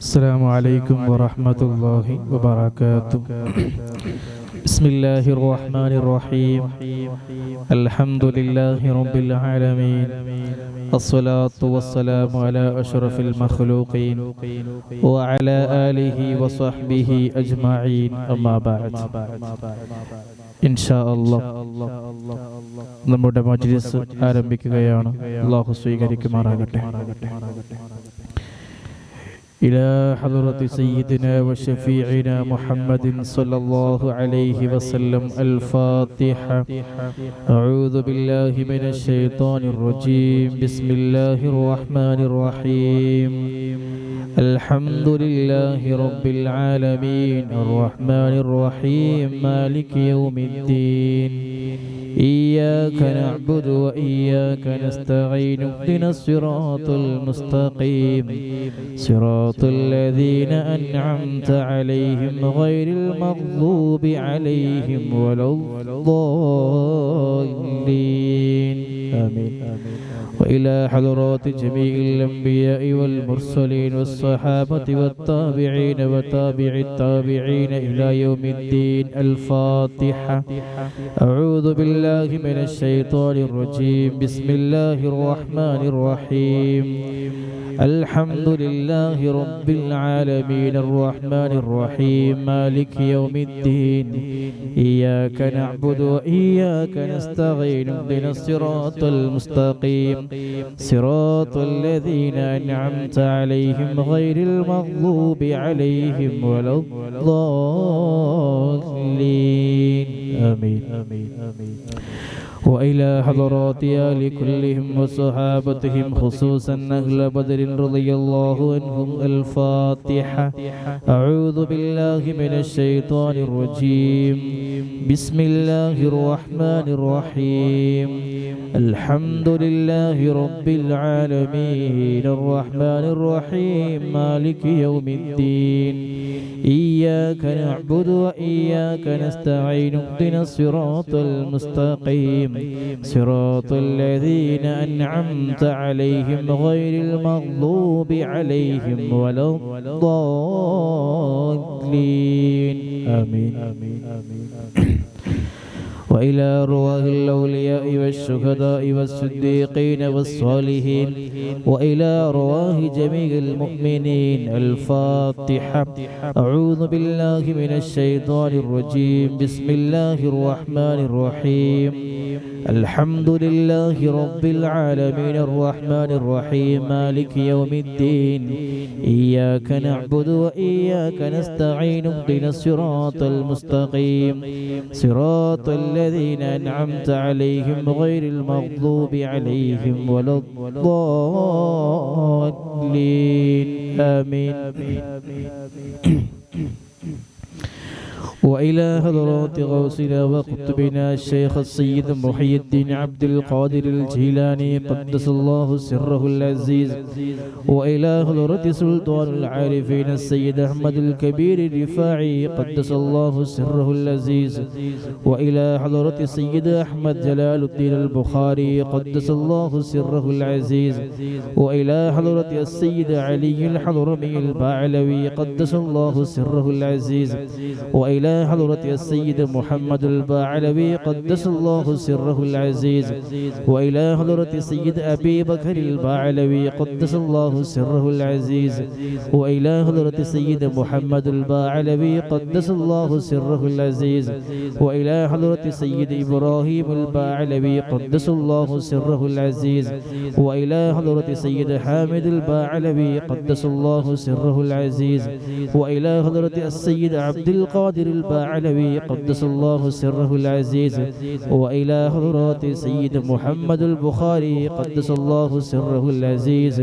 السلام عليكم ورحمة الله وبركاته. بسم الله الرحمن الرحيم. الحمد لله رب العالمين، الصلاة والسلام على أشرف المخلوقين وعلى آله وصحبه أجمعين. أما بعد. ഇൻഷാ അല്ലാഹ് നമ്മുടെ മജ്ലിസ് ആരംഭിക്കുകയാണ്. അല്ലാഹു സ്വീകരിക്കുമാറാകട്ടെ. إلى حضرة سيدنا وشفيعنا محمد صلى الله عليه وسلم الفاتحة. أعوذ بالله من الشيطان الرجيم. بسم الله الرحمن الرحيم. الحمد لله رب العالمين الرحمن الرحيم مالك يوم الدين. إياك نعبد وإياك نستعين اهدنا الصراط المستقيم صراط الذين أنعمت عليهم غير المغضوب عليهم ولا الضالين. آمين. وإلى حضرات جميع الأنبياء والمرسلين والصحابة والتابعين وتابع التابعين إلى يوم الدين الفاتحة. أعوذ بالله من الشيطان الرجيم. بسم الله الرحمن الرحيم. الحمد لله رب العالمين الرحمن الرحيم مالك يوم الدين. إياك نعبد وإياك نستعين اهدنا الصراط المستقيم صراط الذين أنعمت عليهم غير المغضوب عليهم ولا الضالين. آمين. وإلى حضرات آل كلهم وصحابتهم خصوصا أهل بدر رضي الله عنهم الفاتحة. أعوذ بالله من الشيطان الرجيم. بسم الله الرحمن الرحيم. الحمد لله رب العالمين الرحمن الرحيم مالك يوم الدين. إياك نعبد وإياك نستعين اهدنا الصراط المستقيم صراط الذين أنعمت عليهم غير المغضوب عليهم ولا الضالين. آمين. وإلى أرواح الأولياء والشهداء والصديقين والصالحين وإلى أرواح جميع المؤمنين الفاتحة. أعوذ بالله من الشيطان الرجيم. بسم الله الرحمن الرحيم. الحمد لله رب العالمين الرحمن الرحيم مالك يوم الدين. إياك نعبد وإياك نستعين اهدنا الصراط المستقيم صراط الذين أنعمت عليهم غير المغضوب عليهم ولا الضالين. آمين. وإلى حضرات غوثنا وقطبنا الشيخ السيد محي الدين عبد القادر الجيلاني قدس الله سره العزيز. وإلى حضرة سلطان العارفين السيد أحمد الكبير الرفاعي قدس الله سره العزيز. وإلى حضرة السيد أحمد جلال الدين البخاري قدس الله سره العزيز. وإلى حضرة السيد علي الحضرمي البعلوي قدس الله سره العزيز. وإلى حضرة السيد محمد البعلوي قدس الله سره العزيز. وإلى حضرة السيد أبي بكر البعلوي قدس الله سره العزيز. وإلى حضرة السيد محمد البعلوي قدس الله سره العزيز. وإلى حضرة السيد إبراهيم البعلوي قدس الله سره العزيز. وإلى حضرة السيد حامد البعلوي قدس الله سره العزيز. وإلى حضرة السيد عبد القادر البعلوي قدس الله سره العزيز. وإلى حضرات سيد محمد البخاري قدس الله سره العزيز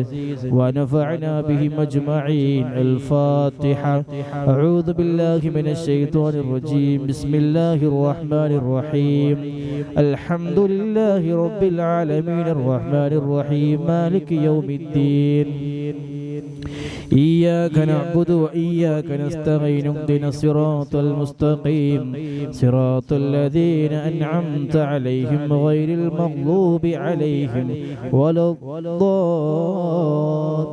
ونفعنا بهم أجمعين. الفاتحة. أعوذ بالله من الشيطان الرجيم. بسم الله الرحمن الرحيم. الحمد لله رب العالمين الرحمن الرحيم مالك يوم الدين. إياك نعبد وإياك نستعين اهدنا الصراط المستقيم صراط الذين أنعمت عليهم غير المغضوب عليهم ولا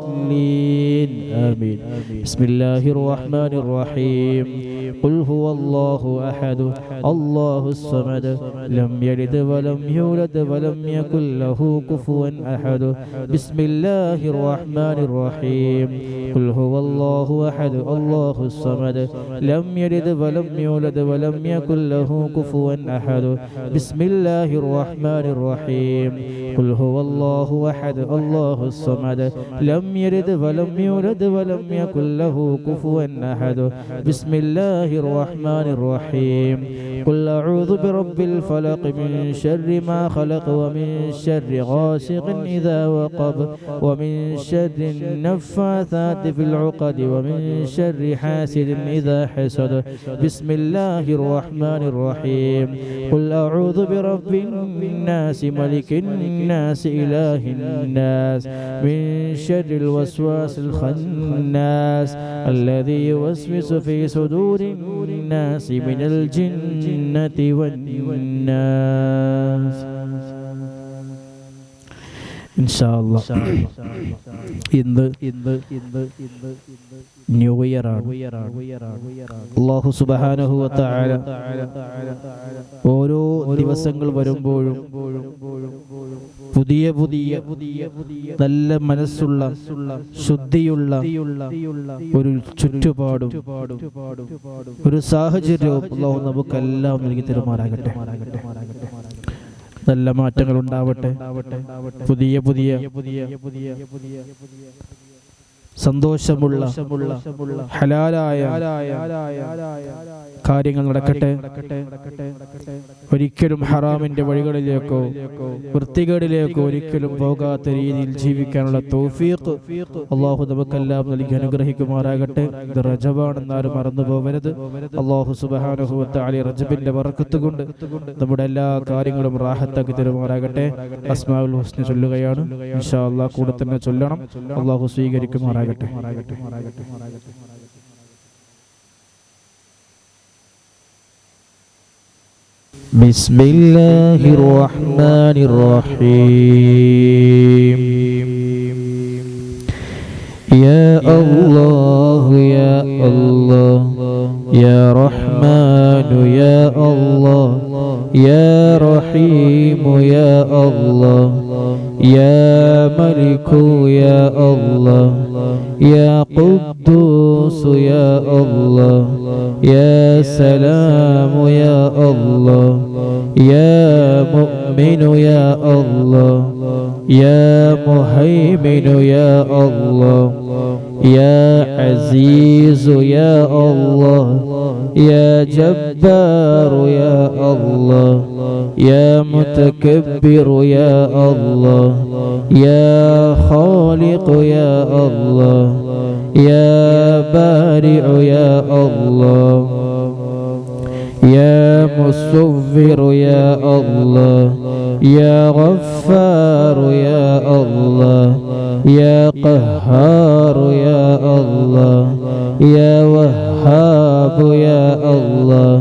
الضالين. آمين آمين. بسم الله الرحمن الرحيم. قل هو الله أحد الله الصمد لم يلد ولم يولد ولم يكن له كفوا أحد. بسم الله الرحمن الرحيم. قل هو الله أحد الله الصمد لم يلد ولم يولد ولم يكن له كفوا أحد. بسم الله الرحمن الرحيم. قل هو الله أحد الله الصمد لم يلد ولم يولد ولم يكن له كفوا أحد. بسم الله الرحمن الرحيم. قل أعوذ برب الفلق من شر ما خلق ومن شر غاسق إذا وقب ومن شر النفاثات في العقد ومن شر حاسد إذا حسد. بسم الله الرحمن الرحيم. قل أعوذ برب الناس ملك الناس إله الناس من شر الوسواس الخناس الذي يوسوس في صدور الناس من الجنة والناس. ഇൻഷാല്ലാ ഇന്ന് ന്യൂ ഇയർ ആണ്. അല്ലാഹു സുബ്ഹാനഹു വ തആല ഓരോ ദിവസങ്ങൾ വരുമ്പോഴും പുതിയ പുതിയ നല്ല മനസ്സുള്ള ശുദ്ധിയുള്ള ഒരു ചുറ്റുപാടും ഒരു സാഹചര്യവും അല്ലാഹു നമുക്കെല്ലാം നൽകി തരുമാറാകട്ടെ. നല്ല മാറ്റങ്ങൾ ഉണ്ടാവട്ടെ. പുതിയ പുതിയ സന്തോഷമുള്ള ഹലാലായ കാര്യങ്ങൾ നടക്കട്ടെ. ഒരിക്കലും ഹറാമിന്റെ വഴികളിലേക്കോ വൃത്തികേടിലേക്കോ ഒരിക്കലും പോകാത്ത രീതിയിൽ ജീവിക്കാനുള്ള തൗഫീഖ് അല്ലാഹു നമുക്കെല്ലാം നൽകി അനുഗ്രഹിക്കുമാറാകട്ടെ. ഇത് റജബാണെന്നാരും മറന്നു പോകരുത്. അല്ലാഹു സുബ്ഹാനഹു വ തആല റജബിന്റെ ബറക്കത്ത് കൊണ്ട് നമ്മുടെ എല്ലാ കാര്യങ്ങളും റാഹത്താക്കി തരുമാറാകട്ടെ. അസ്മാഉൽ ഹുസ്ന ചൊല്ലുകയാണ് ഇൻഷാ അല്ലാഹ്. കൂടെ തന്നെ ചൊല്ലണം. അല്ലാഹു സ്വീകരിക്കുമാറാകട്ടെ. بسم الله الرحمن الرحيم. يا الله يا الله يا رحمن يا الله يا رحيم يا الله يا ملك يا الله يا قدوس يا الله يا سلام يا الله يا مؤمن يا الله يا مهيمن يا الله يا عزيز يا الله يا جبار يا الله يا متكبر يا الله يا خالق يا الله يا بارئ يا الله يا مصور يا الله يا غفار يا الله يا قهار يا الله يا وهاب يا الله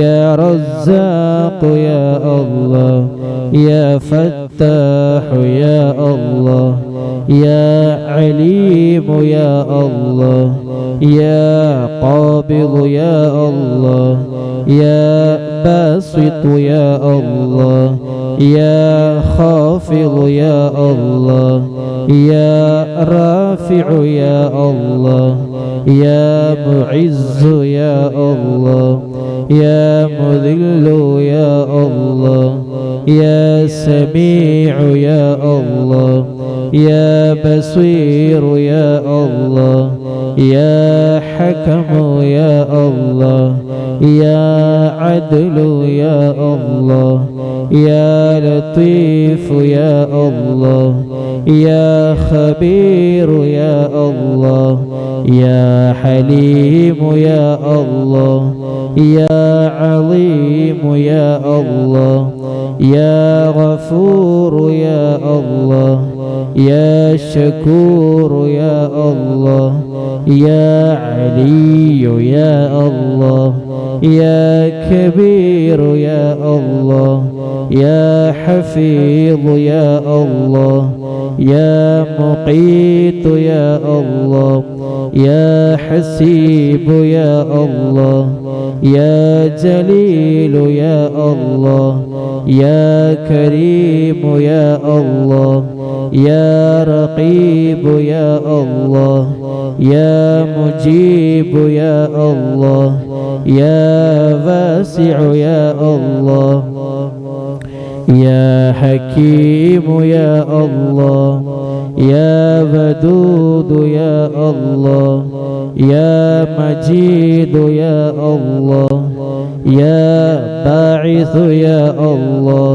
يا رزاق يا الله يا فتاح يا الله يا عليم يا الله يا قابض يا الله يا باسط يا الله يا خافض يا الله يا رافع يا الله يا معز يا الله يا مذل يا الله يا سميع يا الله يا بصير يا الله يا حكم يا الله يا عدل يا الله يا لطيف يا الله يا خبير يا الله يا حليم يا الله يا عظيم يا الله يا غفور يا الله يا شكور يا الله يا علي يا الله يا كبير يا الله يا حفيظ يا الله يا مقيت يا الله يا حسيب يا الله يا جليل يا الله يا كريم يا الله يا رقيب يا الله يا مجيب يا الله يا واسع يا الله يا حكيم يا الله يا ودود يا الله يا مجيد يا الله يا باعث يا الله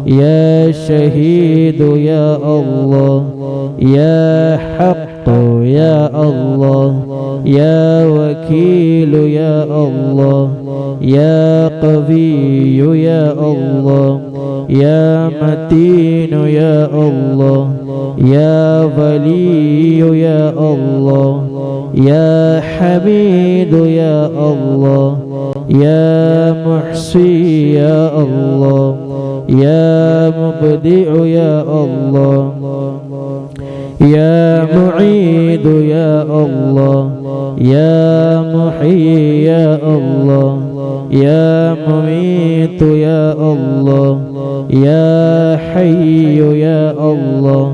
يا شهيد يا الله يا حق يا الله يا وكيل يا الله يا قوي يا الله يا متين يا الله يا ولي يا الله يا حميد يا الله يا محصي يا الله يا مبدع يا الله يا معيد يا الله يا محيي يا الله يا مميت يا الله يا حي يا الله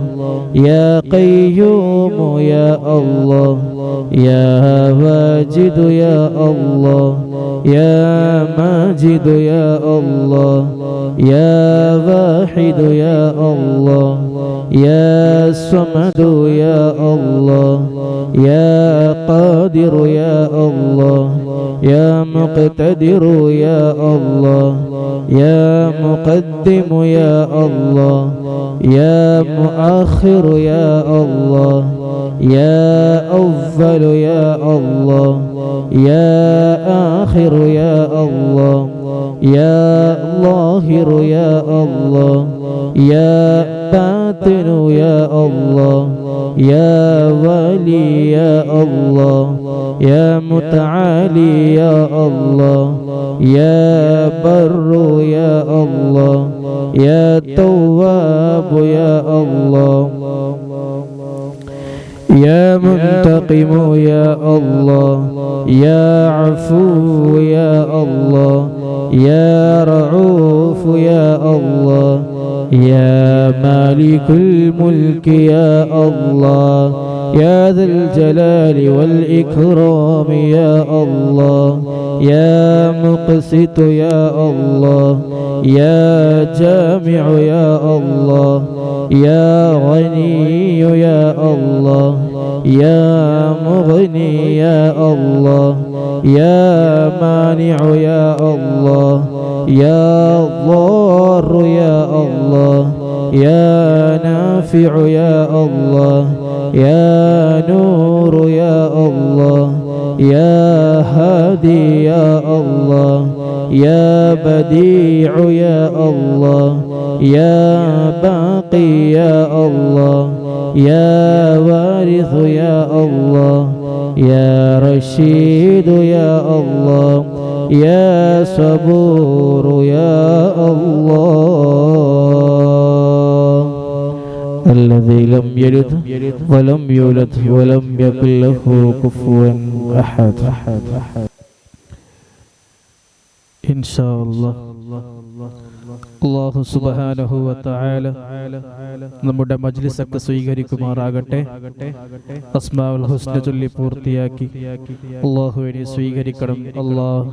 يا قيوم يا الله يا واجد يا الله يا ماجد يا الله يا واحد يا الله يا صمد يا الله يا قادر يا الله يا مقتدر يا الله يا مقدم يا الله يا مؤخر يا الله يا أول يا الله يا آخر يا الله يا ظاهر يا الله يا باطن يا الله يا ولي يا الله يا متعالي يا الله يا بر يا الله يا تواب يا الله يا منتقم يا الله يا عفو يا الله يا رعوف يا الله يا مالك الملك يا الله يا ذا الجلال والإكرام يا الله يا مقسط يا الله يا جامع يا الله يا غني يا الله يا مغني يا الله يا مانع يا الله يا ضار يا الله يا نافع يا الله يا نور يا الله يا هادي يا الله يا بديع يا الله يا باقي يا الله يا وارث يا الله يا رشيد يا الله يا صبور يا الله الذي لم يلد ولم يولد ولم يكن له كفوا أحد إن شاء الله അല്ലാഹു സുബ്ഹാനഹു വ തആല നമ്മുടെ മജ്ലിസൊക്കെ സ്വീകരിക്കുമാറാകട്ടെ. അസ്മാഉൽ ഹുസ്ന ചൊല്ലി പൂർത്തിയാക്കി അല്ലാഹുവിനെ സ്വീകരിക്കണം. അല്ലാഹ്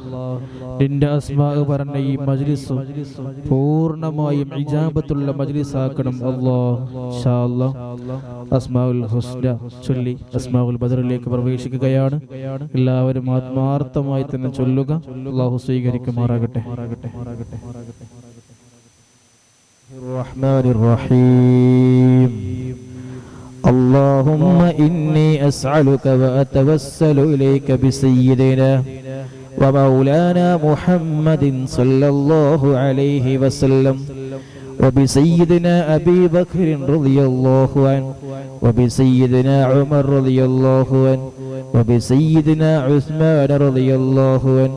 നിന്റെ അസ്മാ പറഞ്ഞ ഈ മജ്ലിസ് പൂർണ്ണമായും ഇജാബത്തുള്ള മജ്ലിസാക്കണം അല്ലാഹ്. ഇൻഷാ അല്ലാഹ് അസ്മാഉൽ ഹുസ്ന ചൊല്ലി അസ്മാഉൽ ബദറിലേക്ക് പ്രവേശിക്കുകയാണ്. എല്ലാവരും ആത്മാർത്ഥമായി തന്നെ ചൊല്ലുക. അല്ലാഹു സ്വീകരിക്കുമാറാകട്ടെ. الرحمن الرحيم اللهم إني أسألك وأتوسل إليك بسيدنا ومولانا محمد صلى الله عليه وسلم وبسيدنا أبي بكر رضي الله عنه وبسيدنا عمر رضي الله عنه وبسيدنا عثمان رضي الله عنه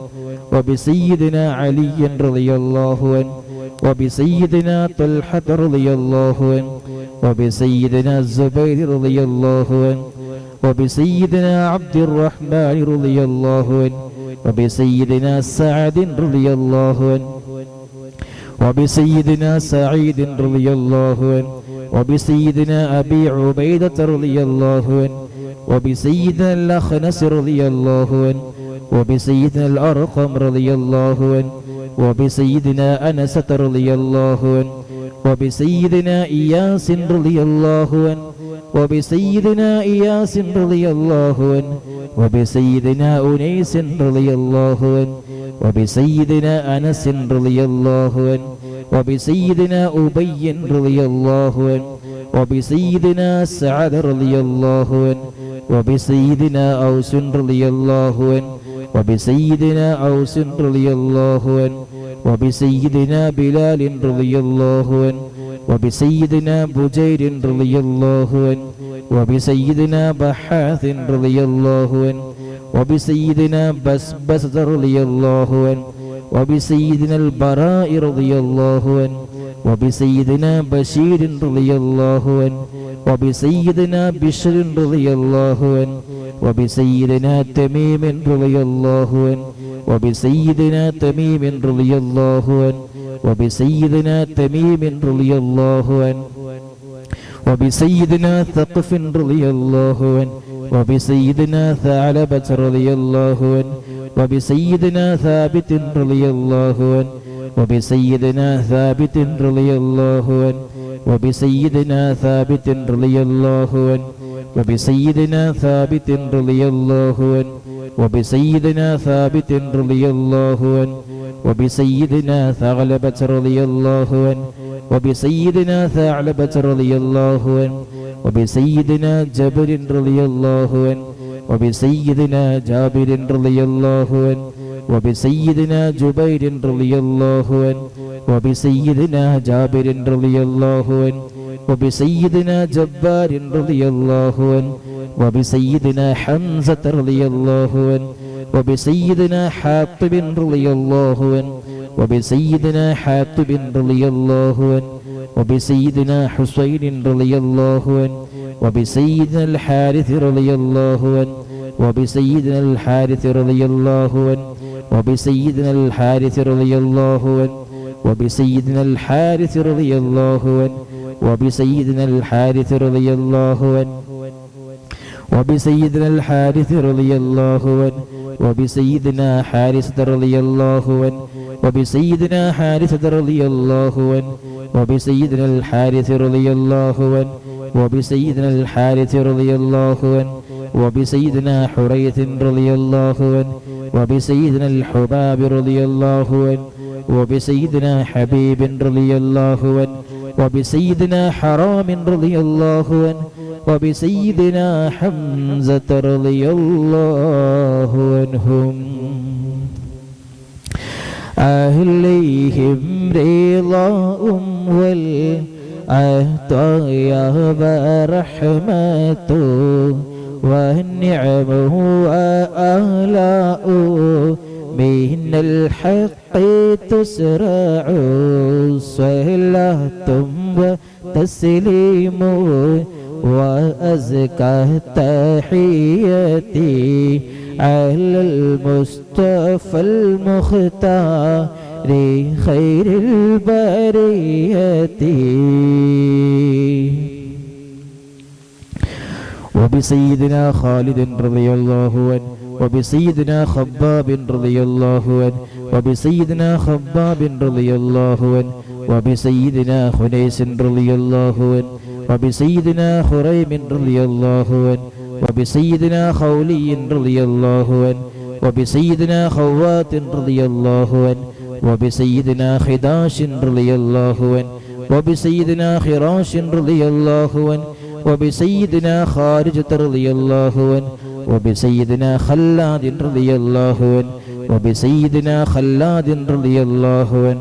وبسيدنا علي رضي الله عنه وبسيدنا طلحة رضي الله عنه وبسيدنا الزبير رضي الله عنه وبسيدنا عبد الرحمن رضي الله عنه وبسيدنا سعد رضي الله عنه وبسيدنا سعيد رضي الله عنه وبسيدنا أبي عبيدة رضي الله عنه وبسيدنا الأخنس رضي الله عنه وبسيدنا الأرقم رضي الله عنه وبسيدنا أنس رضي الله عنه وبسيدنا إياس رضي الله عنه وبسيدنا إياس رضي الله عنه وبسيدنا أنيس رضي الله عنه وبسيدنا أنس رضي الله عنه وبسيدنا أبي رضي الله عنه وبسيدنا سعد رضي الله عنه وبسيدنا أوس رضي الله عنه وبسيدنا أوس رضي الله عنه وبسيدنا بلال رضي الله عنه وبسيدنا بجير رضي الله عنه وبسيدنا بحاث رضي الله عنه وبسيدنا بسبسة رضي الله عنه وبسيدنا البراء رضي الله عنه وبسيدنا بشير رضي الله عنه وبسيدنا بشر رضي الله عنه وبسيدنا تميم رضي الله عنه وبسيدنا تميم رضي الله عنه وبسيدنا تميم رضي الله عنه وبسيدنا ثقف رضي الله عنه وبسيدنا ثعلبة رضي الله عنه وبسيدنا ثابت رضي الله عنه وبسيدنا ثابت رضي الله عنه وبسيدنا ثابت رضي الله عنه وبسيدنا ثابت رضي الله عنه وبسيدنا ثابت رضي الله عنه وبسيدنا ثعلبة رضي الله عنه وبسيدنا ثعلبة رضي الله عنه وبسيدنا جبر رضي الله عنه وبسيدنا جابر رضي الله عنه وبسيدنا جبير رضي الله عنه وبسيدنا جابر رضي الله عنه وبسيدنا جبار رضي الله عنه وبسيدنا حمزة رضي الله عنه وبسيدنا حاطب رضي الله عنه وبسيدنا حاطب رضي الله عنه وبسيدنا حسين رضي الله عنه وبسيدنا الحارث رضي الله عنه وبسيدنا الحارث رضي الله عنه وبسيدنا الحارث رضي الله عنه وبسيدنا الحارث رضي الله عنه وبسيدنا الحارث رضي الله عنه وبسيدنا الحارث رضي الله عنه وبسيدنا حارثة رضي الله عنه وبسيدنا حارثة رضي الله عنه وبسيدنا الحارث رضي الله عنه وبسيدنا الحارث رضي الله عنه وبسيدنا حريث رضي الله عنه وبسيدنا الحباب رضي الله عنه وبسيدنا حبيب رضي الله عنه وبسيدنا حرام رضي الله عنه وبسيدنا حمزة رضي الله عنهم عليهم رضاء والعطايا ورحمة والنعم وآلاء من الحق تسرع صلاة وتسليم وأزكى تحياتي على المصطفى المختار خير البرية وبسيدنا خالد رضي الله عنه وبسيدنا خباب رضي الله عنه وبسيدنا خباب رضي الله عنه وبسيدنا خنيس رضي الله عنه وبسيدنا خريم رضي الله عنه وبسيدنا خولي رضي الله عنه وبسيدنا خوات رضي الله عنه وبسيدنا خداش رضي الله عنه وبسيدنا خراش رضي الله عنه وبسيدنا خارجة رضي الله عنه وبسيدنا خلاد رضي الله عنه وبسيدنا خلاد رضي الله عنه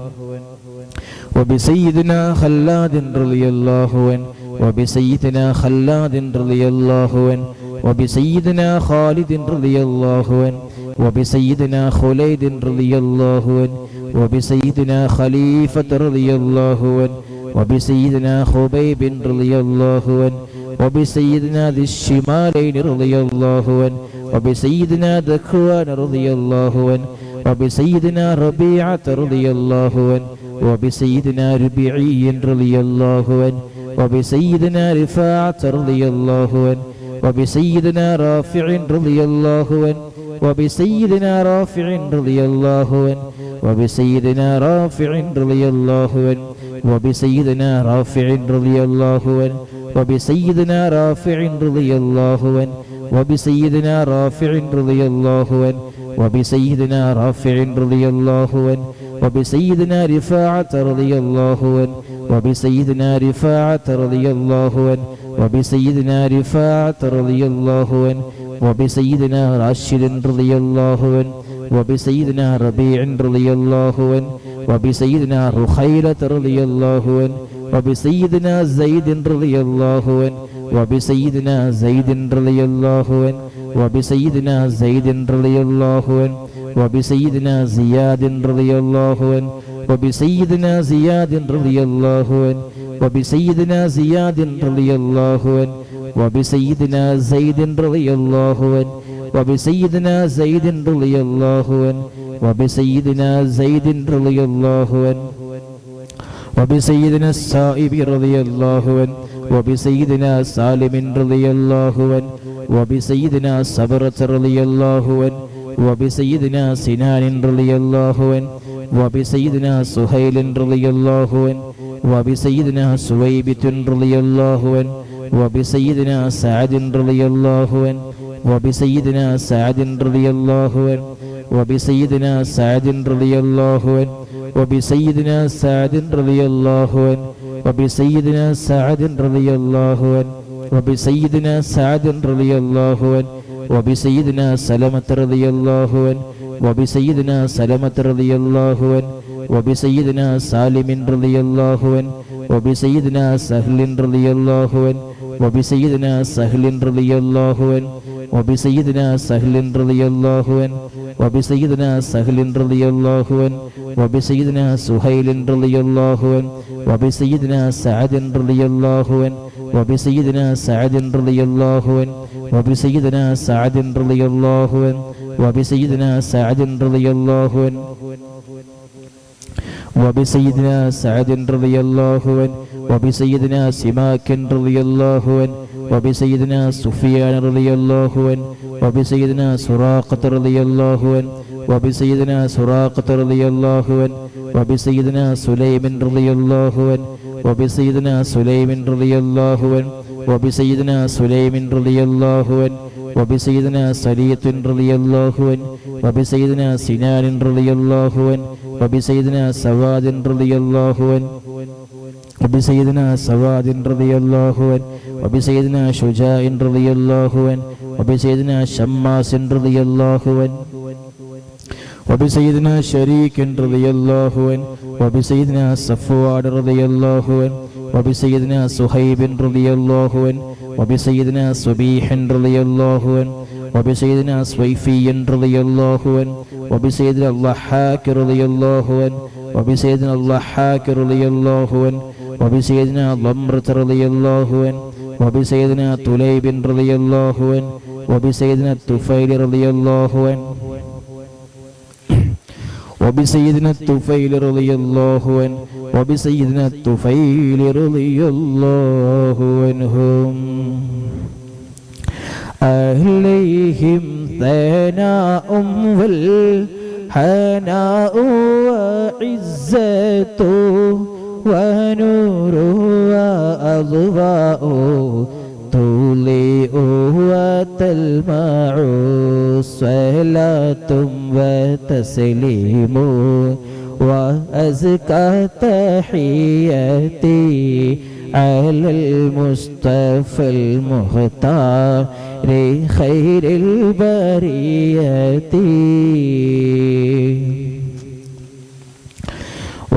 وبسيدنا خلاد رضي الله عنه وبسيدنا خلاد رضي الله عنه وبسيدنا خالد رضي الله عنه وبسيدنا خليد رضي الله عنه وبسيدنا خليفة رضي الله عنه وبسيدنا خبيب رضي الله عنه وبسيدنا ذي الشمالين رضي الله عنه وبسيدنا ذكوان رضي الله عنه وبسيدنا ربيعة رضي الله عنه وبسيدنا ربيعي رضي الله عنه وبسيدنا رفاعة رضي الله عنه وبسيدنا رافع رضي الله عنه وبسيدنا رافع رضي الله عنه وبسيدنا رافع رضي الله عنه وبسيدنا رافع رضي الله عنه وبسيدنا رافع رضي الله عنه وبسيدنا رافع رضي الله عنه وبسيدنا رافع رضي الله عنه وبسيدنا رفاعة رضي الله عنه وبسيدنا رفاعة رضي الله عنه وبسيدنا رفاعة رضي الله عنه وبسيدنا راشد رضي الله عنه وبسيدنا ربيع رضي الله عنه وبسيدنا رخيلة رضي الله عنه وبسيدنا زيد رضي الله عنه وبسيدنا زيد رضي الله عنه وبسيدنا زيد رضي الله عنه وبسيدنا زياد رضي الله عنه وبسيدنا زياد رضي الله عنه وبسيدنا زياد رضي الله عنه وبسيدنا زيد رضي الله عنه وبسيدنا زيد رضي الله عنه وبسيدنا زيد رضي الله عنه وبسيدنا السائب رضي الله عنه وبسيدنا سالم رضي الله عنه وبسيدنا صبرة رضي الله عنه وبسيدنا سنان رضي الله عنه وبسيدنا سهيل رضي الله عنه وبسيدنا سويبة رضي الله عنه وبسيدنا سعد رضي الله عنه وبسيدنا سعد رضي الله عنه وبسيدنا سعد رضي الله عنه وبسيدنا سعد رضي الله عنه وبسيدنا سعد رضي الله عنه وبسيدنا سعد رضي الله عنه وبسيدنا سلمة رضي الله عنه وبسيدنا سلمة رضي الله عنه وبسيدنا سالم رضي الله عنه وبسيدنا سهل رضي الله عنه وبسيدنا سهل رضي الله عنه وبسيدنا سهل رضي الله عنه وبسيدنا سهل رضي الله عنه وبسيدنا سهيل رضي الله عنه وبسيدنا سعد رضي الله عنه وبسيدنا سعد رضي الله عنه وبسيدنا سعد رضي الله عنه وبسيدنا سعد رضي الله عنه وبسيدنا سعد رضي الله عنه وبسيدنا سماك رضي الله عنه وبسيدنا سفيان رضي الله عنه وبسيدنا سراقة رضي الله عنه وبسيدنا سراقة رضي الله عنه وبسيدنا سليم رضي الله عنه وبسيدنا سليم رضي الله عنه وبسيدنا سليم رضي الله عنه وبسيدنا سليط رضي الله عنه وبسيدنا سنان رضي الله عنه وبسيدنا سواد رضي الله عنه وبسيدنا سواد رضي الله عنه وبسيدنا شجاع رضي الله عنه وبسيدنا شماس رضي الله عنه وبسيدنا شريك رضي الله عنه وبسيدنا صفوان رضي الله عنه وبسيدنا صهيب رضي الله عنه وبسيدنا صبيح رضي الله عنه وبسيدنا صويفي رضي الله عنه وبسيدنا الضحاك رضي الله عنه وبسيدنا الضحاك رضي الله عنه وبسيدنا ضمرة رضي الله عنه وبسيدنا طليب رضي الله عنه وبسيدنا الطفيل رضي الله عنه وبسيدنا الطفيل رضي الله عنه وبسيدنا الطفيل رضي الله عنهم عليهم ثناء والحناء وعزة ونور وأضواء تضيء وتلمع صلاة وتسليم وأزكى تحياتي على المصطفى المختار خير البرية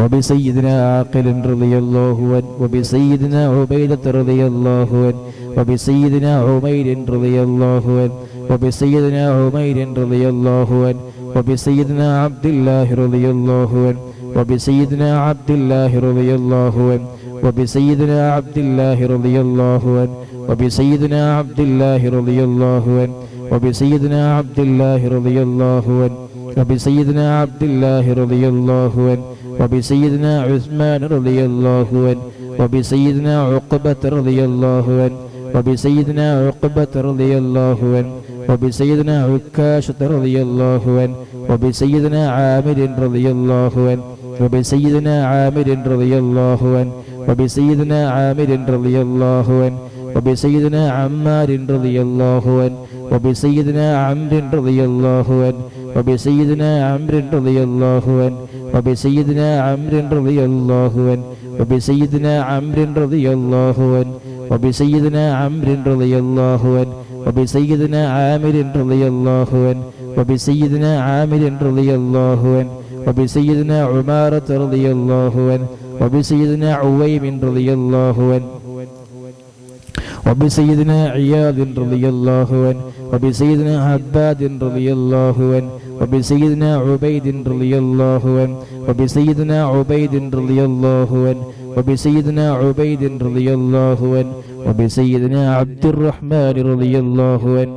وبسيدنا عاقل رضي الله عنه وبسيدنا عبيدة رضي الله عنه وبسيدنا عمير رضي الله عنه وبسيدنا عمير رضي الله عنه وبسيدنا عبد الله رضي الله عنه وبسيدنا عبد الله رضي الله عنه وبسيدنا عبد الله رضي الله عنه وبسيدنا عبد الله رضي الله عنه وبسيدنا عبد الله رضي الله عنه وبسيدنا عبد الله رضي الله عنه وبسيدنا عثمان رضي الله عنه وبسيدنا عقبة رضي الله عنه وبسيدنا عقبة رضي الله عنه وبسيدنا عكاشة رضي الله عنه وبسيدنا عامر رضي الله عنه وبسيدنا عامر رضي الله عنه وبسيدنا عامر رضي الله عنه وبسيدنا عمار رضي الله عنه وبسيدنا عمرو رضي الله عنه وبسيدنا عمرو رضي الله عنه وبسيدنا عمرو رضي الله عنه وبسيدنا عمرو رضي الله عنه وبسيدنا عمرو رضي الله عنه وبسيدنا عامر رضي الله عنه وبسيدنا عامر رضي الله عنه وبسيدنا عمارة رضي الله عنه وبسيدنا عويم رضي الله عنه وبسيدنا عياض رضي الله عنه وبسيدنا عباد رضي الله عنه وبسيدنا عبيد رضي الله عنه وبسيدنا عبيد رضي الله عنه وبسيدنا عبيد رضي الله عنه وبسيدنا عبد الرحمن رضي الله عنه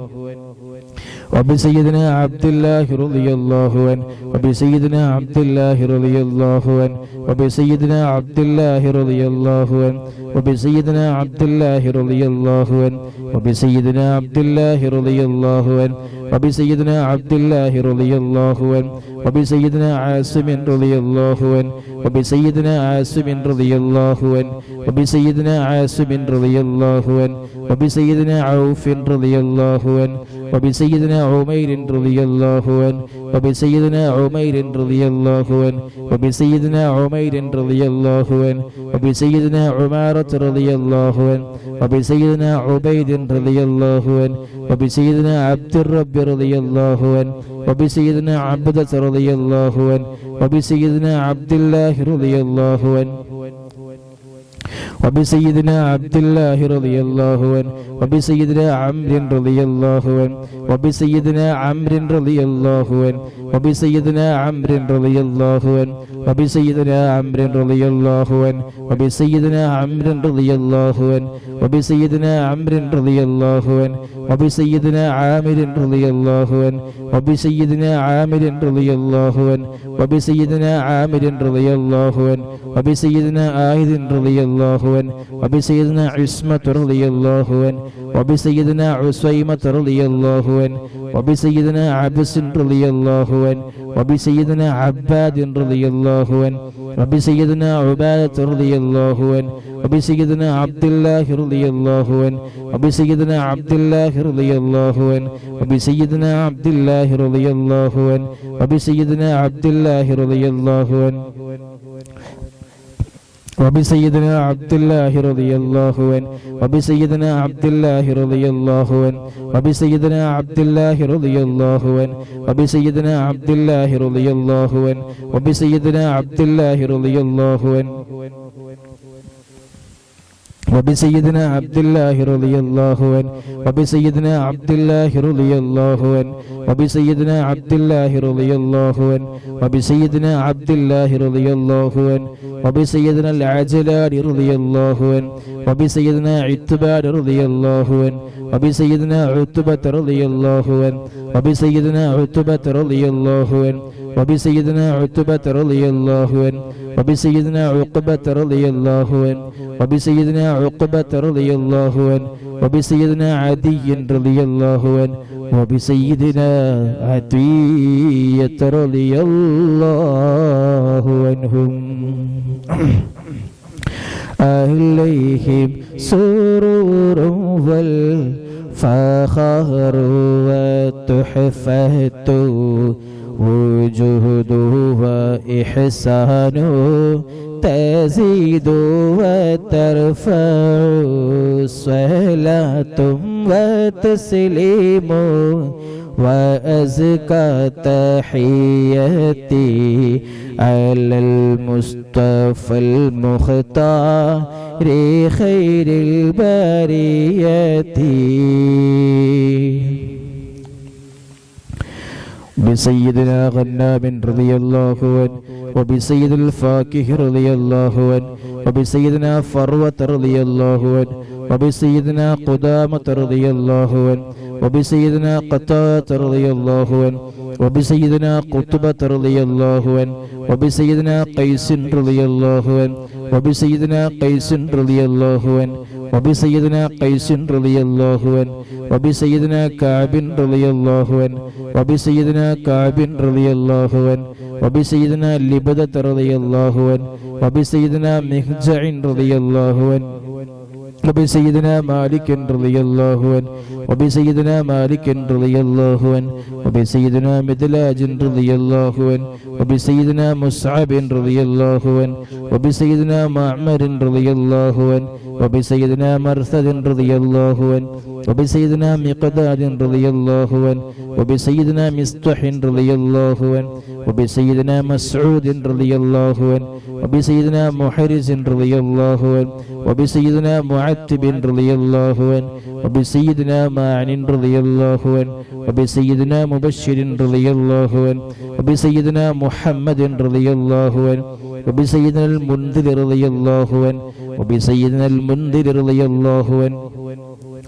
وبسيدنا عبد الله رضي الله عنه وبسيدنا عبد الله رضي الله عنه وبسيدنا عبد الله رضي الله عنه وبسيدنا عبد الله رضي الله عنه وبسيدنا عبد الله رضي الله عنه وبسيدنا عبد الله رضي الله عنه وبسيدنا عاصم رضي الله عنه وبسيدنا عاصم رضي الله عنه وبسيدنا عاصم رضي الله عنه وبسيدنا عوف رضي الله عنه وبسيدنا عمير رضي الله عنه وبسيدنا عمير رضي الله عنه وبسيدنا عمير رضي الله عنه وبسيدنا عمارة رضي الله عنه وبسيدنا عبيد رضي الله عنه وبسيدنا عبد الرب رضي الله عنه وبسيدنا عبدة رضي الله عنه وبسيدنا عبد الله رضي الله عنه وبسيدنا عبد الله رضي الله عنه وبسيدنا عمرو رضي الله عنه وبسيدنا عمرو رضي الله عنه وبسيدنا عمرو رضي الله عنه وبسيدنا عمرو رضي الله عنه وبسيدنا عمرو رضي الله عنه وبسيدنا عمرو رضي الله عنه وبسيدنا عامر رضي الله عنه وبسيدنا عامر رضي الله عنه وبسيدنا عامر رضي الله عنه وبسيدنا آيذ رضي الله عنه وبسيدنا عصمة رضي الله عنه وبسيدنا عسيمة رضي الله عنه وبسيدنا عبس رضي الله عنه وبسيدنا عباد رضي الله عنه وبسيدنا عبادة رضي الله عنه وبسيدنا عبد الله رضي الله عنه وبسيدنا عبد الله رضي الله عنه وبسيدنا عبد الله رضي الله عنه وبسيدنا عبد الله رضي الله عنه وبسيدنا عبد الله رضي الله عنه وبسيدنا عبد الله رضي الله عنه وبسيدنا عبد الله رضي الله عنه وبسيدنا عبد الله رضي الله عنه وبسيدنا عبد الله رضي الله عنه وبسيدنا عبد الله رضي الله عنه وبسيدنا عبد الله رضي الله عنه وبسيدنا عبد الله رضي الله عنه وبسيدنا عبد الله رضي الله عنه وبسيدنا العجلان رضي الله عنه وبسيدنا عتبان رضي الله عنه وبسيدنا عتبة رضي الله عنه وبسيدنا عتبة رضي الله عنه وبسيدنا عتبة رضي الله عنه وبسيدنا عقبة رضي الله عنه وبسيدنا عقبة رضي الله عنه وبسيدنا عدي رضي الله عنه وبسيدنا عتية رضي الله عنهم عليهم سرور والفخر والتحفة وجود وإحسان تزيد وترفع صلاة وتسليم وأزكى تحياتي على المصطفى المختار خير البرية بسيدنا غنام رضي الله عنه وبسيد الفاكه رضي الله عنه وبسيدنا فروة رضي الله عنه وبسيدنا قدامة رضي الله عنه وبسيدنا قتادة رضي الله عنه وبسيدنا قطبة رضي الله عنه وبسيدنا قيس رضي الله عنه وبسيدنا قيس رضي الله عنه وبسيدنا قيس رضي الله عنه وبسيدنا كعب رضي الله عنه وبسيدنا كعب رضي الله عنه وبسيدنا لبدة رضي الله عنه وبسيدنا مهجع رضي الله عنه وبسيدنا مالك رضي الله عنه وبسيدنا مالك رضي الله عنه وبسيدنا مدلاج رضي الله عنه وبسيدنا مصعب رضي الله عنه وبسيدنا معمر رضي الله عنه وبسيدنا مرثد رضي الله عنه وبسيدنا مقداد رضي الله عنه وبسيدنا مستح رضي الله عنه وبسيدنا مسعود رضي الله عنه وبسيدنا محرز رضي الله عنه وبسيدنا معتب رضي الله عنه وبسيدنا معن رضي الله عنه وبسيدنا مبشر رضي الله عنه وبسيدنا محمد رضي الله عنه وبسيدنا المنذر رضي الله عنه وبسيدنا المنذر رضي الله عنه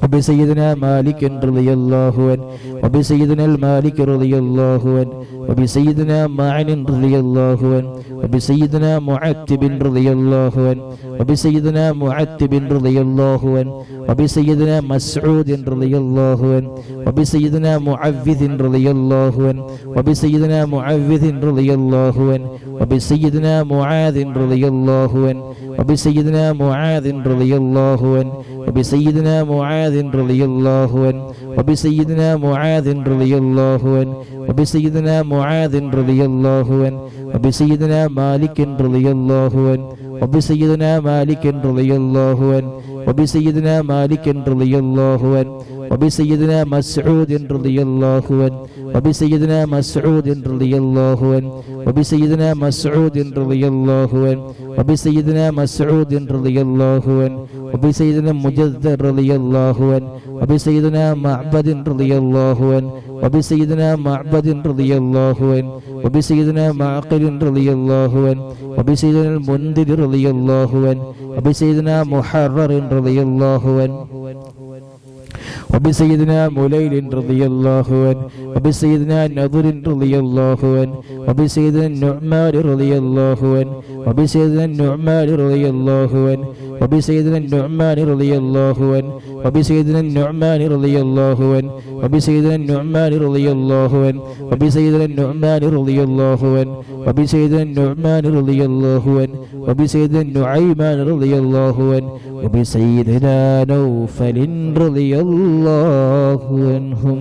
وبسيدنا مالك رضي الله عنه وبسيدنا المالك رضي الله عنه وبسيدنا معن رضي الله عنه وبسيدنا معتب رضي الله عنه وبسيدنا معتب رضي الله عنه وبسيدنا مسعود رضي الله عنه وبسيدنا معوذ رضي الله عنه وبسيدنا معوذ رضي الله عنه وبسيدنا معاذ رضي الله عنه وبسيدنا معاذ رضي الله عنه وبسيدنا معاذ رضي الله عنه وبسيدنا معاذ رضي الله عنه وبسيدنا معاذ رضي الله عنه وبسيدنا مالك رضي الله عنه وبسيدنا مالك رضي الله عنه وبسيدنا مالك رضي الله عنه وبسيدنا مسعود رضي الله عنه وبسيدنا مسعود رضي الله عنه وبسيدنا مسعود رضي الله عنه وبسيدنا مسعود رضي الله عنه وبسيدنا مجدد رضي الله عنه وبسيدنا معبد رضي الله عنه وبسيدنا معبد رضي الله عنه وبسيدنا معقل رضي الله عنه وبسيدنا المنذر رضي الله عنه وبسيدنا محرر رضي الله عنه وبسيدنا مليل رضي الله عنه وبسيدنا نضر رضي الله عنه وبسيدنا النعمان رضي الله عنه وبسيدنا النعمان رضي الله عنه وبسيدنا النعمان رضي الله عنه وبسيدنا النعمان رضي الله عنه وبسيدنا النعمان رضي الله عنه وبسيدنا النعمان رضي الله عنه وبسيدنا النعمان رضي الله عنه وبسيدنا النعيمان رضي الله عنه وبسيدنا نوفل رضي الله عنهم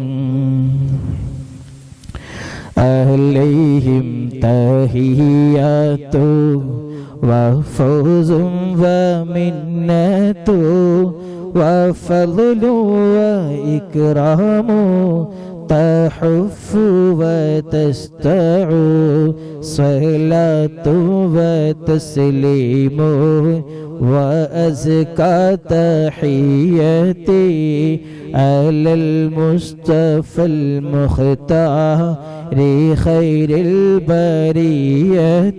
عليهم تحيات وفوز ومنة وفضل وإكرام تحف وتستع صلاة وتسليم وأزكى تحياتي على المصطفى المختار خير البرية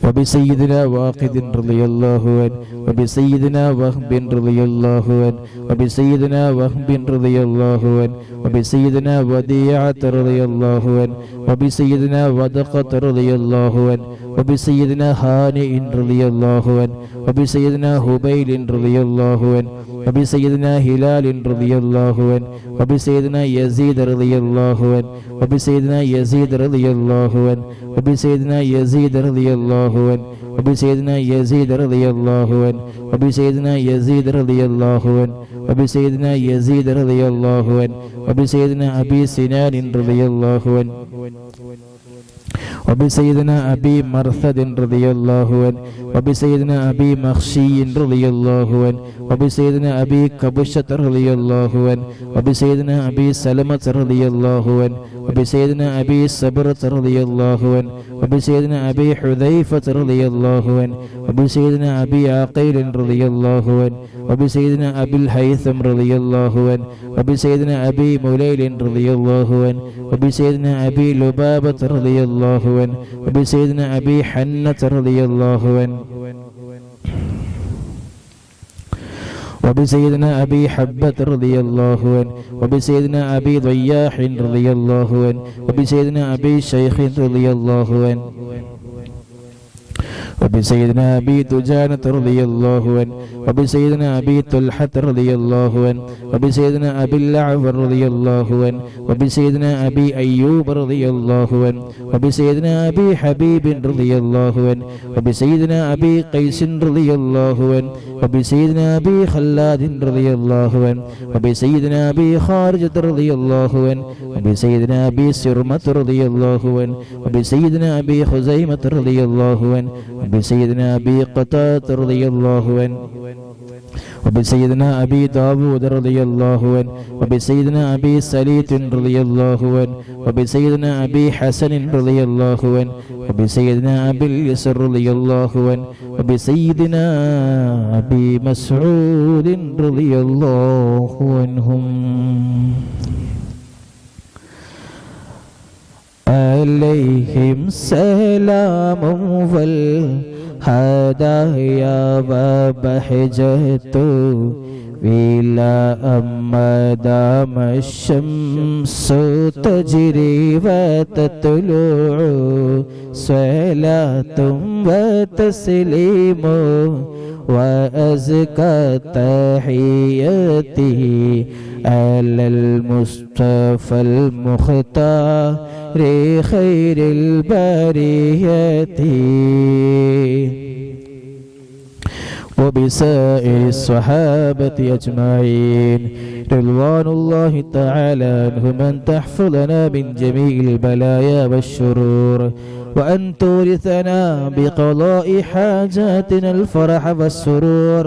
وبسيدنا واقد رضي الله عنه وبسيدنا وهب رضي الله عنه وبسيدنا وهب رضي الله عنه وبسيدنا وديعة رضي الله عنه وبسيدنا ودقة رضي الله عنه وبسيدنا هانئ رضي الله عنه وبسيدنا هبيل رضي الله عنه وبسيدنا هلال رضي الله عنه وبسيدنا يزيد رضي الله عنه وبسيدنا يزيد رضي الله عنه وبسيدنا يزيد رضي الله عنه وبسيدنا يزيد رضي الله عنه وبسيدنا يزيد رضي الله عنه وبسيدنا يزيد رضي الله عنه وبسيدنا أبي سنان رضي الله عنه وبسيدنا أبي مرثد رضي الله عنه وبسيدنا أبي مخشي رضي الله عنه وبسيدنا أبي كبشة رضي الله عنه وبسيدنا أبي سلمة رضي الله عنه وبسيدنا أبي صبرة رضي الله عنه وبسيدنا أبي حذيفة رضي الله عنه وبسيدنا أبي عقيل رضي الله عنه وبسيدنا أبي الهيثم رضي الله عنه وبسيدنا أبي مليل رضي الله عنه وبسيدنا أبي لبابة رضي الله عنه وبسيدنا أبي حنة رضي الله عنه وبسيدنا أبي حبة رضي الله عنه وبسيدنا أبي ضياح رضي الله عنه وبسيدنا أبي شيخ رضي الله عنه وبسيدنا أبي دجانة رضي الله عنه وبسيدنا أبي طلحة رضي الله عنه وبسيدنا أبي الأعور رضي الله عنه وبسيدنا أبي أيوب رضي الله عنه وبسيدنا أبي حبيب رضي الله عنه وبسيدنا أبي قيس رضي الله عنه وبسيدنا أبي خلاد رضي الله عنه وبسيدنا أبي خارجة رضي الله عنه وبسيدنا أبي سرمة رضي الله عنه وبسيدنا أبي خزيمة رضي الله عنه وبسيدنا أبي قتادة رضي الله عنه وبسيدنا أبي داود رضي الله عنه وبسيدنا أبي سليت رضي الله عنه وبسيدنا أبي حسن رضي الله عنه وبسيدنا أبي اليسر رضي الله عنه وبسيدنا أبي مسعود رضي الله عنهم عليهم سلام والهدايا وبهجة ولا أما دام الشمس تجري وتطلع صلاة وتسليم وأزكى تحيته على المصطفى المختار خير البرية وبسائر الصحابة أجمعين رضوان الله تعالى عنهم أن تحفظنا من جميع البلايا والشرور وأن تورثنا بقضاء حاجاتنا الفرح والسرور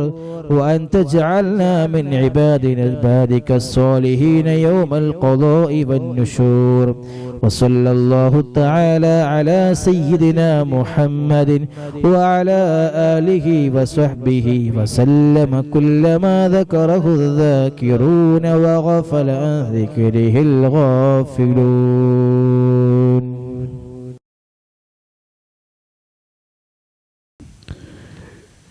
وأن تجعلنا من عبادك الصالحين يوم القضاء والنشور وصلى الله تعالى على سيدنا محمد وعلى آله وصحبه وسلم كل ما ذكره الذاكرون وغفل عن ذكره الغافلون.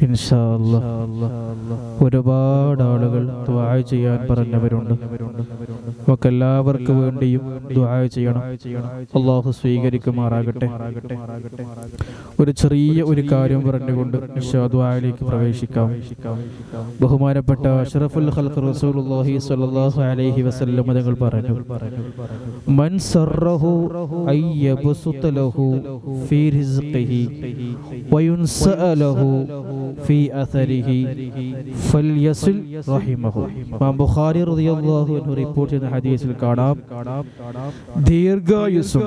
ഇൻഷാ അല്ലാഹ് ഒരുപാട് ആളുകൾ ദുആ ചെയ്യാൻ പറഞ്ഞവരുണ്ട്. നമുക്കെല്ലാവർക്കും വേണ്ടിയും ദുആ ചെയ്യണം. അല്ലാഹു സ്വീകരിക്കുമാറാകട്ടെ. ഒരു ചെറിയ ഒരു കാര്യം പറഞ്ഞുകൊണ്ട് ഇൻഷാ ദുആയിലേക്ക് പ്രവേശിക്കാം. ബഹുമാനപ്പെട്ട അഷ്റഫുൽ ഖൽഖ് റസൂലുള്ളാഹി സ്വല്ലല്ലാഹു അലൈഹി വസല്ലം തങ്ങൾ പറഞ്ഞു, മൻ സർറഹു അയ്യബ്സുത ലഹു ഫീ റിസ്ഖിഹി വയുൻസഅലഹു ഫീ അഥരിഹി ഫൽയസിൽ റഹിമഹു. ഇമാം ബുഖാരി റളിയല്ലാഹു അൻഹു റിപ്പോർട്ട് ചെയ്യുന്ന ഹദീസിൽ കാണാം, ദീർഘായുസ്സും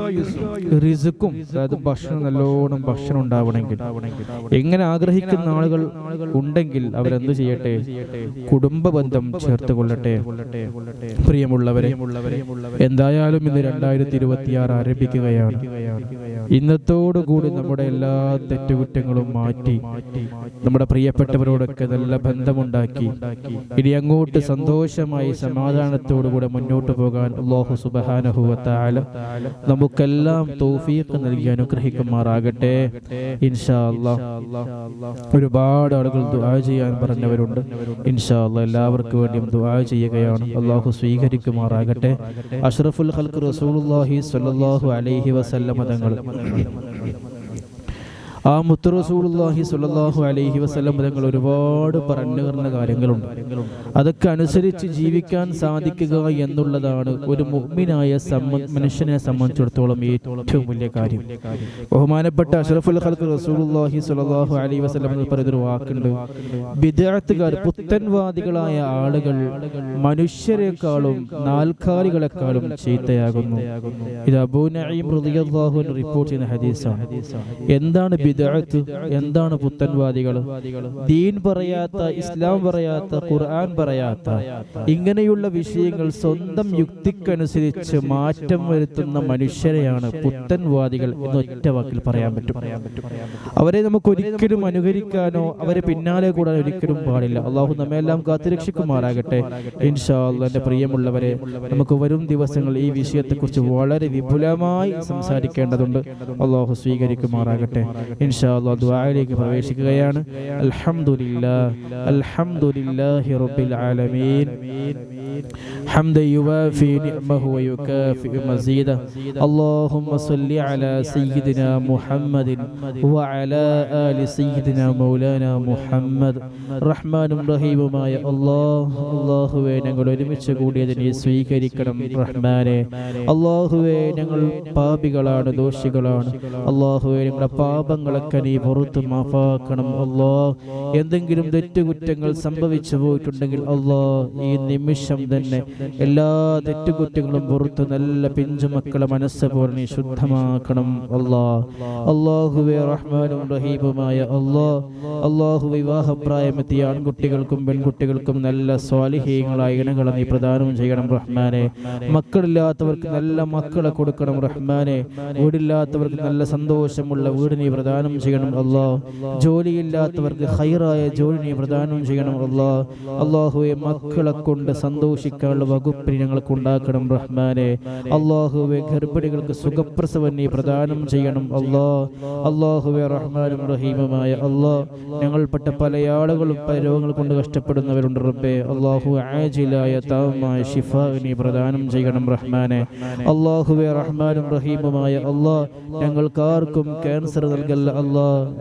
റിസ്ക്കും, അതായത് ഭക്ഷണം നല്ലോണം ഭക്ഷണം ഉണ്ടാവണമെങ്കിൽ എങ്ങനെ ആഗ്രഹിക്കുന്ന ആളുകൾ ഉണ്ടെങ്കിൽ അവരെന്ത് ചെയ്യട്ടെ? കുടുംബ ബന്ധം ചേർത്ത് കൊള്ളട്ടെ. പ്രിയമുള്ളവരെ, എന്തായാലും ഇന്ന് 2026 ആരംഭിക്കുകയാണ്. ഇന്നത്തോടുകൂടി നമ്മുടെ എല്ലാ തെറ്റുകുറ്റങ്ങളും മാറ്റി നമ്മുടെ പ്രിയപ്പെട്ടവരോടൊക്കെ നല്ല ബന്ധമുണ്ടാക്കി ഇനി അങ്ങോട്ട് സന്തോഷമായി സമാധാനത്തോടുകൂടെ മുന്നോട്ട് പോകാൻ അല്ലാഹു സുബ്ഹാനഹു വ തആല നമുക്കെല്ലാം തൗഫീഖ് നൽകി അനുഗ്രഹിക്കുമാറാകട്ടെ. ഇൻഷാ അല്ലാഹ് ഒരുപാട് ആളുകൾ ദുആ ചെയ്യാൻ പറഞ്ഞവരുണ്ട്. ഇൻഷാ അല്ലാഹ് എല്ലാവർക്കും വേണ്ടിയും ദുആ ചെയ്യുകയാണ്. അല്ലാഹു സ്വീകരിക്കുമാറാകട്ടെ. അഷ്റഫുൽ ഖൽഖ് റസൂലുള്ളാഹി സ്വല്ലല്ലാഹു അലൈഹി വസല്ലം തങ്ങൾ ആ മുത്ത് റസൂലുള്ളാഹി സ്വല്ലല്ലാഹു അലൈഹി വസല്ലം തങ്ങൾ ഒരുപാട് പറഞ്ഞു തരുന്ന കാര്യങ്ങളുണ്ട്. അതൊക്കെ അനുസരിച്ച് ജീവിക്കാൻ സാധിക്കുക എന്നുള്ളതാണ് ഒരു മുഅ്മിനായ മനുഷ്യനെ സംബന്ധിച്ചിടത്തോളം ഏറ്റവും വലിയ കാര്യം. ബഹുമാനപ്പെട്ട അഷ്റഫുൽ ഖൽഖ് റസൂലുള്ളാഹി സ്വല്ലല്ലാഹു അലൈഹി വസല്ലം പറയുന്നൊരു വാക്കുണ്ട്, ബിദ്അത്തുകാർ പുത്തൻവാദികളായ ആളുകൾ മനുഷ്യരെക്കാളും നാൽക്കാലികളെക്കാളും ചീത്തയാകുന്നു. ഇത് അബൂ നഈം റളിയല്ലാഹു അൻഹു റിപ്പോർട്ട് ചെയ്യുന്ന ഹദീസാണ്. എന്താണ് ബിദ്അത്ത്? എന്താണ് പുത്തൻവാദികൾ? ദീൻ പറയാത്ത, ഇസ്ലാം പറയാത്ത, ഖുർആൻ പറയാത്ത ഇങ്ങനെയുള്ള വിഷയങ്ങൾ സ്വന്തം യുക്തിക്കനുസരിച്ച് മാറ്റം വരുത്തുന്ന മനുഷ്യരെയാണ് പുത്തൻവാദികൾ എന്ന് ഒറ്റ വാക്കിൽ പറയാൻ പറ്റും. അവരെ നമുക്ക് ഒരിക്കലും അനുകരിക്കാനോ അവരെ പിന്നാലെ കൂടാൻ ഒരിക്കലും പാടില്ല. അള്ളാഹു നമ്മെല്ലാം കാത്തുരക്ഷിക്കുമാറാകട്ടെ. ഇൻഷാ അല്ലാഹ് എൻ്റെ പ്രിയമുള്ളവരെ, നമുക്ക് വരും ദിവസങ്ങൾ ഈ വിഷയത്തെക്കുറിച്ച് വളരെ വിപുലമായി സംസാരിക്കേണ്ടതുണ്ട്. അള്ളാഹു സ്വീകരിക്കുമാറാകട്ടെ. ഇൻഷാ അല്ലാഹ് ദുആയിലേക്ക് പ്രവേശിക്കുകയാണ്. അൽഹംദുലില്ലാഹി റബ്ബിൽ ആലമീൻ ഹംദൻ യുവാഫി നിഅമഹു വയുകാഫിഉ മസീദ. അല്ലാഹുമ്മ സ്വല്ലി അലാ സയ്യിദിനാ മുഹമ്മദിൻ വഅലാ ആലി സയ്യിദിനാ മൗലാനാ മുഹമ്മദ്. റഹ്മാനും റഹീമുമായ അല്ലാഹുവേ, ഞങ്ങൾ ഒരുമിച്ച് കൂടിയതിനെ സ്വീകരിക്കണം റഹ്മാനെ. അല്ലാഹുവേ, ഞങ്ങൾ പാപികളാണ്, ദോഷികളാണ്. അല്ലാഹുവേ, ഞങ്ങളുടെ പാപങ്ങളൊക്കെ നീ പുറത്ത് മാഫാക്കണം. എന്തെങ്കിലും തെറ്റുകുറ്റങ്ങൾ സംഭവിച്ചു പോയിട്ടുണ്ടെങ്കിൽ ഈ നിമിഷം തന്നെ എല്ലാ തെറ്റുകുറ്റങ്ങളും പുറത്ത് നല്ല പിഞ്ചുമക്കളെ മനസ്സ് പോലെ നീ ശുദ്ധമാക്കണം. അല്ലാഹുവേ, റഹ്മാനും റഹീമുമായ അല്ലാഹു, വിവാഹപ്രായമെത്തിയ ആൺകുട്ടികൾക്കും പെൺകുട്ടികൾക്കും നല്ല സ്വാലിഹീങ്ങളായ ഇണകളെ നീ പ്രദാനം ചെയ്യണം റഹ്മാനെ. മക്കളില്ലാത്തവർക്ക് നല്ല മക്കളെ കൊടുക്കണം റഹ്മാനെ. വീടില്ലാത്തവർക്ക് നല്ല സന്തോഷമുള്ള വീട് നീ പ്രദാനം ചെയ്യണം. ജോലിയില്ലാത്തവർക്ക് ഖൈറായ ജോലി നീ പ്രദാനം ചെയ്യണം. അല്ലാഹുവേ, മക്കളെ കൊണ്ട് സന്തോഷിക്കാനുള്ള വകുപ്പിനെ ഞങ്ങൾക്ക് ഉണ്ടാക്കണം റഹ്മാനെ. അല്ലാഹുവേ, ഗർഭിണികൾക്ക് സുഖപ്രസവം നീ പ്രദാനം ചെയ്യണം. അല്ലാഹുവേ, റഹ്മാനും റഹീമുമായ ഞങ്ങൾപ്പെട്ട പല ആളുകളും പല രോഗങ്ങൾ കൊണ്ട് കഷ്ടപ്പെടുന്നവരുണ്ട് റബ്ബേ. അല്ലാഹു ആജിലായ താമായ ശിഫ നീ പ്രദാനം ചെയ്യണം റഹ്മാനെ. അല്ലാഹുവേ, റഹ്മാനും റഹീമുമായ ഞങ്ങൾക്കാർക്കും ക്യാൻസർ നൽകല്ല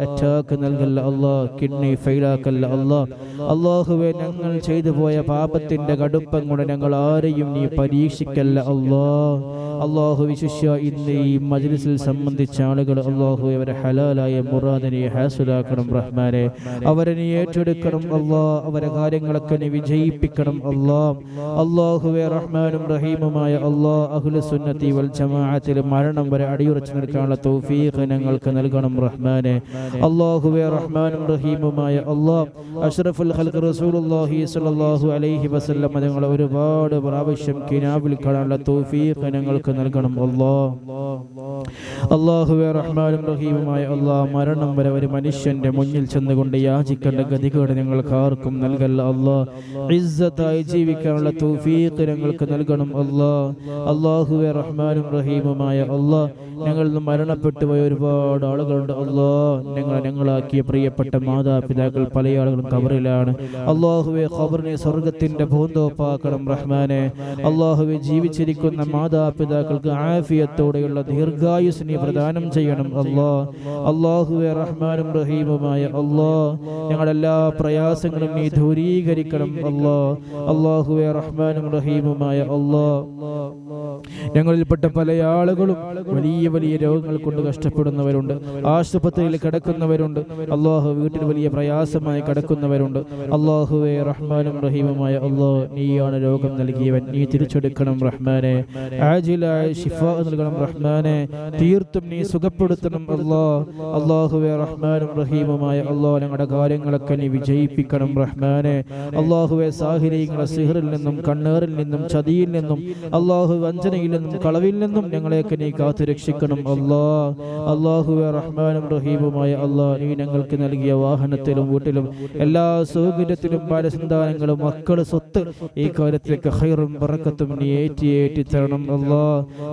അറ്റാക്ക് നൽകല്ല കിഡ്നി ഫെയിലാക്കല്ല അല്ലാഹുവേ, ഞങ്ങൾ ചെയ്തു പോയ പാപത്തിന്റെ കടുപ്പം കൊണ്ട് ഞങ്ങൾ ആരെയും നീ പരീക്ഷിക്കല്ല അല്ലാഹു. വിശിഷ്യ ഇന്ന് ഈ മജ്ലിസിൽ സംബന്ധിച്ച ആളുകൾ അല്ലാഹുവേ, അവരെ ഹലാലായ മുറാദിനെ ഹാസിലാക്കണം റഹ്മാനെ. അവരെ നീ ഏറ്റെടുക്കണം അവരെ കാര്യങ്ങളൊക്കെ നീ വിജയിപ്പിക്കണം അല്ലാഹുവേ, റഹ്മാനും റഹീമുമായ അഹ്ലു സുന്നത്തി വൽ ജമാഅത്തിൽ മരണം വരെ അടിയുറച്ചു നിൽക്കാനുള്ള തൗഫീഖ് ഞങ്ങൾക്ക് നൽകണം റഹ്മാനെ. അല്ലാഹുവേ, റഹ്മാനും റഹീമുമായ അഷ്റഫുൽ ഖൽഖ് റസൂലുള്ളാഹി സ്വല്ലല്ലാഹു അലൈഹി വസല്ലം ഞങ്ങളെ ഒരുപാട് പ്രാവശ്യം കിനാവിൽ കാണാനുള്ള തൗഫീഖ് ഞങ്ങൾക്ക് നൽകണം അല്ലാഹുവേ, റഹ്മാനും റഹീമുമായ മരണം വരെ ഒരു മനുഷ്യന്റെ മുന്നിൽ ചെന്നുകൊണ്ട് യാചിക്കേണ്ട ഗതികേട് ഞങ്ങൾക്ക് ആർക്കും നൽകല്ല ഇസ്സത്തായി ജീവിക്കാനുള്ള തൗഫീഖ് ഞങ്ങൾക്ക് നൽകണം അല്ലാഹുവേ, റഹ്മാനും റഹീമുമായ ഞങ്ങളിൽ നിന്ന് മരണപ്പെട്ടു പോയ ഒരുപാട് ആളുകളുണ്ട് ഞങ്ങളാക്കിയ പ്രിയപ്പെട്ട മാതാപിതാക്കൾ പല ആളുകളും ഖബറിലാണ്. അല്ലാഹുവേ, ഖബറിനെ സ്വർഗത്തിന്റെ പൂന്തോപ്പാക്കണം റഹ്മാനെ. അല്ലാഹുവേ, ജീവിച്ചിരിക്കുന്ന മാതാപിതാക്കൾക്ക് ആഫിയത്തോടെയുള്ള ദീർഘായുസ് നീ പ്രദാനം ചെയ്യണം അല്ലാഹുവേ, റഹ്മാനും റഹീമുമായ ഞങ്ങളുടെ എല്ലാ പ്രയാസങ്ങളും നീ ദൂരീകരിക്കണം അല്ലാഹുവേ, റഹ്മാനും റഹീമുമായ ഞങ്ങളിൽപ്പെട്ട പല ആളുകളും വലിയ വലിയ രോഗങ്ങൾ കൊണ്ട് കഷ്ടപ്പെടുന്നവരുണ്ട്, ആശുപത്രിയിൽ കിടക്കുന്നവരുണ്ട്, വീട്ടിൽ വലിയ പ്രയാസമായി കിടക്കുന്നവരുണ്ട്. അല്ലാഹുവേ, റഹ്മാനും റഹീമുമായ നീയാണ് രോഗം നൽകിയവൻ, നീ തിരിച്ചെടുക്കണം റഹ്മാനെ. ആജിലായ ശിഫ നൽകണം റഹ്മാനെ. തീർത്തും നീ സുഖപ്പെടുത്തണം അല്ലാഹുവേ, റഹ്മാനും റഹീമുമായ ഞങ്ങളുടെ കാര്യങ്ങളൊക്കെ നീ വിജയിപ്പിക്കണം റഹ്മാനെ. അല്ലാഹുവേ, സാഹിരീങ്ങളെ സിഹറിൽ നിന്നും കണ്ണേറിൽ നിന്നും ചതിയിൽ നിന്നും വഞ്ചനയിൽ നിന്നും കളവിൽ നിന്നും ഞങ്ങളെയൊക്കെ നീ കാത്തു രക്ഷിക്കണം അല്ലാഹുവേ, റഹ്മാനും റഹീമുമായ നീ ഞങ്ങൾക്ക് നൽകിയ വാഹനത്തിലും വീട്ടിലും എല്ലാ സൗകര്യത്തിലും ബാലസന്താനങ്ങളും മക്കള് സ്വത്ത് ഈ കാര്യത്തിലേക്ക് ഖൈറും ബറക്കത്തും നീ ഏറ്റി തരണം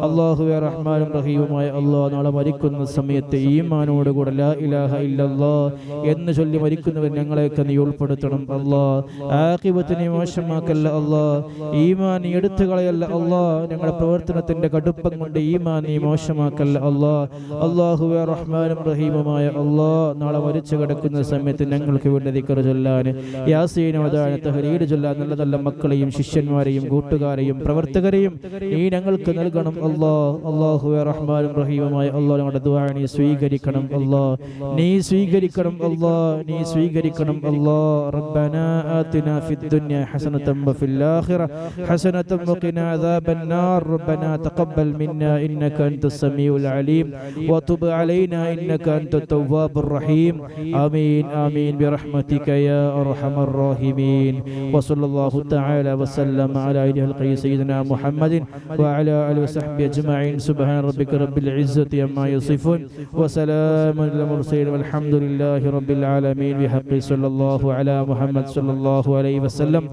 അല്ലാഹുവേ, റഹ്മാനും റഹീമുമായ അല്ലാഹ് നാളെ മരിക്കുന്ന സമയത്ത് ഈമാനോടുകൂടെ ലാ ഇലാഹ ഇല്ലല്ലാഹ് എന്ന് ചൊല്ലി മരിക്കുന്നവർ ഞങ്ങളെയൊക്കെ നീ ഉൾപ്പെടുത്തണം അല്ലാഹ്. ആഖിബത്തിനെ മോശമാക്കല്ല അല്ലാഹ്, ഈമാൻ നീ എടുത്തു കളയല്ല അല്ലാഹ്. ഞങ്ങളുടെ പ്രവർത്തനത്തിന്റെ കടുപ്പം കൊണ്ട് ഈമാൻ നീ മോശമാക്കല്ല അല്ലാഹ്. അല്ലാഹുവേ റഹ്മാനും റഹീമുമായ അല്ലാഹ്, നാളെ മരിച്ചു കിടക്കുന്ന സമയത്ത് ഞങ്ങൾക്ക് വേണ്ടി ദിക്ർ ചൊല്ലാൻ, യാസീൻ ഓതാൻ, തഹ്ലീൽ ചൊല്ലാൻ നല്ല നല്ല മക്കളെയും ശിഷ്യന്മാരെയും കൂട്ടുകാരെയും പ്രവർത്തകരെയും നീ ഞങ്ങൾക്ക് നൽകണം അല്ലാഹ്. അല്ലാഹുവേ റഹ്മാനും റഹീമുമായ അല്ലാഹ്, ഞങ്ങളുടെ ദുആ നീ സ്വീകരിക്കണം അല്ലാഹ്, നീ സ്വീകരിക്കണം അല്ലാഹ്, നീ സ്വീകരിക്കണം അല്ലാഹ്. റബ്ബനാ ആതിനാ ഫിദ് ദുനിയ ഹസനതൻ വഫിൽ ആഖിറ ഹസനതൻ വഖിനാ അദാബൻ നാർ. റബ്ബനാ തഖബ്ബൽ മിന്നാ ഇന്നക അൻതസ് സമീഉൽ അലീം വതുബ് അലൈനാ ഇന്നക അൻതത് തവ്വാബുർ റഹീം. ആമീൻ ആമീൻ ബിറഹ്മതിക യാ അർഹമർ റഹീമീൻ. വസല്ലല്ലാഹു തആല വസല്ലമ അലാ ഖൽഖി സയ്യിദിനാ മുഹമ്മദിൻ വഅലാ ആലിഹി വസഹ്ബിഹി അജ്മഈൻ. സുബ്ഹാന റബ്ബിക റബ്ബിൽ ഇസ്സതി അമ്മാ യസിഫൂൻ വസലാമുൻ അലൽ മുർസലീൻ വൽഹംദുലില്ലാഹി റബ്ബിൽ ആലമീൻ. ബിഹഖി സല്ലല്ലാഹു അലാ മുഹമ്മദ് സല്ലല്ലാഹു അലൈഹി വസല്ലം.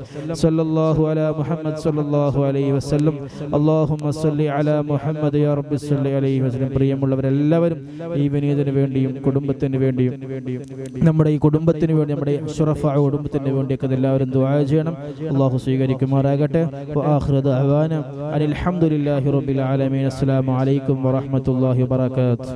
സല്ലല്ലാഹു അലാ മുഹമ്മദ് സല്ലല്ലാഹു അലൈഹി വസല്ലം. അല്ലാഹുമ്മ സല്ലി അലാ മുഹമ്മദ് യാ റബ്ബി സല്ലി അലൈഹി വസല്ലം. പ്രിയമുള്ളവരെല്ലാവരും ഈ വിനീതന് വേണ്ടിയും കുടുംബത്തിന് വേണ്ടിയും നമ്മുടെ ഈ കുടുംബത്തിന് വേണ്ടി നമ്മുടെ അഷ്റഫായ കുടുംബത്തിന് വേണ്ടിയൊക്കെ എല്ലാവരും ദുആ ചെയ്യണം. അല്ലാഹു സ്വീകരിക്കുമാറാകട്ടെ. വആഖിറു ദഅവാനാ അൽഹംദുലില്ലാഹി റബ്ബിൽ ആലമീൻ. അസ്സലാമു അലൈക്കും വറഹ്മത്തുള്ളാഹി വബറകാതുഹു.